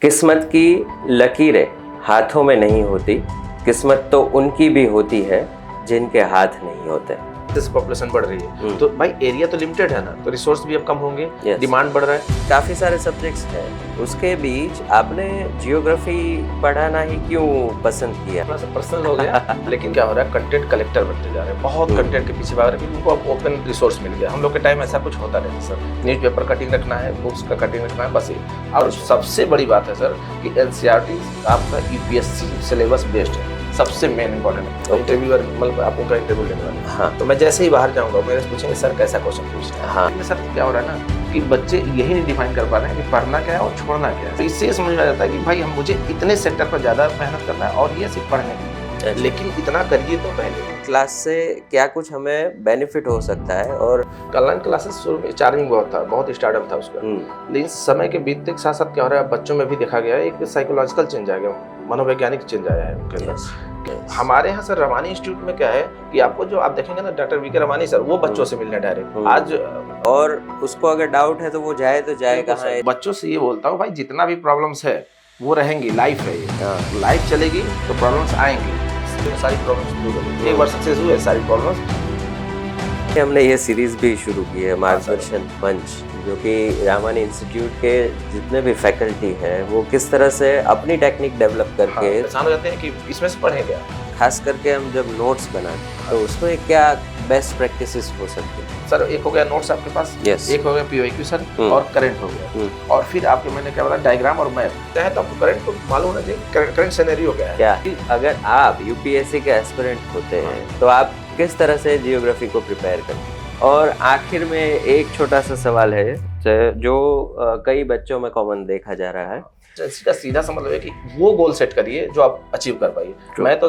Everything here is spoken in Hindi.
किस्मत की लकीरें हाथों में नहीं होती, किस्मत तो उनकी भी होती है जिनके हाथ नहीं होते। जैसे पॉपुलेशन बढ़ रही है तो भाई एरिया तो लिमिटेड है ना, तो रिसोर्स भी अब कम होंगे, Yes. डिमांड बढ़ रहा है। काफ़ी सारे सब्जेक्ट्स हैं, उसके बीच आपने जियोग्राफी पढ़ाना ही क्यों पसंद किया? थोड़ा सा पर्सनल हो गया लेकिन क्या हो रहा है, कंटेंट कलेक्टर बनते जा रहे हैं, बहुत कंटेंट के पीछे भाग रहे हैं, उनको अब ओपन रिसोर्स मिल गया। हम लोग के टाइम ऐसा कुछ होता नहीं सर, न्यूज़पेपर कटिंग रखना है, बुक्स का कटिंग रखना है, बस ये। और सबसे बड़ी बात है सर कि एनसीईआरटी आपका यूपीएससी सिलेबस बेस्ड है, सबसे मेन इंपॉर्टेंट है। इंटरव्यूअर मतलब आप उनका इंटरव्यू लेने वाले हैं। हाँ। तो मैं जैसे ही बाहर जाऊंगा मेरे से पूछेंगे सर कैसा क्वेश्चन पूछना है। हाँ। लेकिन सर क्या हो रहा है ना कि बच्चे यही नहीं डिफाइन कर पा रहे हैं कि पढ़ना क्या है और छोड़ना क्या है। तो इससे समझ में आ जाता है कि भाई हम मुझे इतने सेक्टर पर ज़्यादा मेहनत करना है और ये सिर्फ पढ़ने के लिए, लेकिन इतना करिए तो पहले। क्लास से क्या कुछ हमें बेनिफिट हो सकता है? और ऑनलाइन क्लासेस शुरू में चार्जिंग बहुत था, बहुत स्टार्टअप था उसका, लेकिन समय के बीतते के साथ साथ क्या हो रहा है, बच्चों में भी देखा गया है एक साइकोलॉजिकल चेंज आ गया, मनोवैज्ञानिक चेंज आया है उनके अंदर। हमारे यहाँ सर रवानी इंस्टीट्यूट में क्या है कि आपको जो आप देखेंगे ना डॉक्टर वी के रवानी सर, वो बच्चों से मिलने डायरेक्ट आज, और उसको अगर डाउट है तो वो जाए तो जाए कहाँ? बच्चों से ये बोलता हूँ भाई जितना भी प्रॉब्लम्स है वो रहेंगी, लाइफ है ये, लाइफ चलेगी तो प्रॉब्लम्स आएंगी, सारी प्रॉब्लम्स दूर होगी। एक बार सक्सेस हुए सारी प्रॉब्लम्स। हमने ये सीरीज भी शुरू की है मार्गदर्शन मंच, जो कि रामानी इंस्टीट्यूट के जितने भी फैकल्टी हैं वो किस तरह से अपनी टेक्निक डेवलप करके परेशान हो जाते हैं कि इसमें से पढ़े क्या। खास करके हम जब नोट्स बनाते हैं तो उसमें क्या बेस्ट प्रैक्टिसेस हो सकती है? सर एक हो गया नोट्स आपके पास, Yes. एक हो गया पीओक्यू सर, और करंट हो गया, और फिर आपके मैंने क्या बताया डायग्राम और मैप। चाहे तो आपको करंट को मालूम होना चाहिए करंट सिनेरियो क्या है। क्या कि अगर आप यूपीएससी के एस्पिरेंट होते हैं तो आप किस तरह से जियोग्राफी को प्रिपेयर करते हैं? और आखिर में एक छोटा सा सवाल है जो कई बच्चों में कॉमन देखा जा रहा है। इसका सीधा सा मतलब है कि वो गोल सेट करिए जो आप अचीव कर पाइए। मैं तो सर